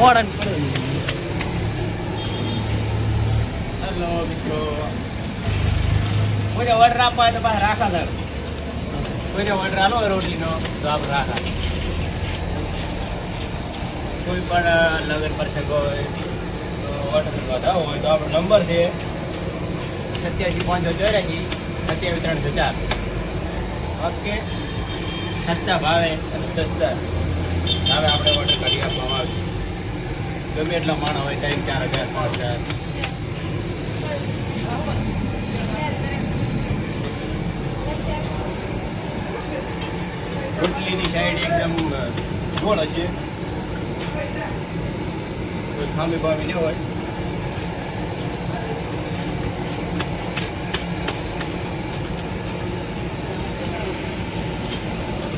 ઓળન પડે. હેલો મિત્રો, કોઈને ઓર્ડર આપવા હોય તો પાછા રાખા સર. કોઈને ઓર્ડર આલો હોય રોટલીનો તો આપણે રાખા. કોઈ પણ લગ્ન પ્રસંગ હોય તો ઓર્ડર કરવા જાવ હોય તો આપણો નંબર છે 87 584 27 ઓકે. સસ્તા ભાવે અને સસ્તા ભાવે આપણે ઓર્ડર કરી આપવામાં આવશે. ગમે એટલા માણસ હોય 3-4 હજાર 5 હજાર. રોટલીની સાઈડ એકદમ ગોળ હશે, કોઈ ખામી બામી ન હોય.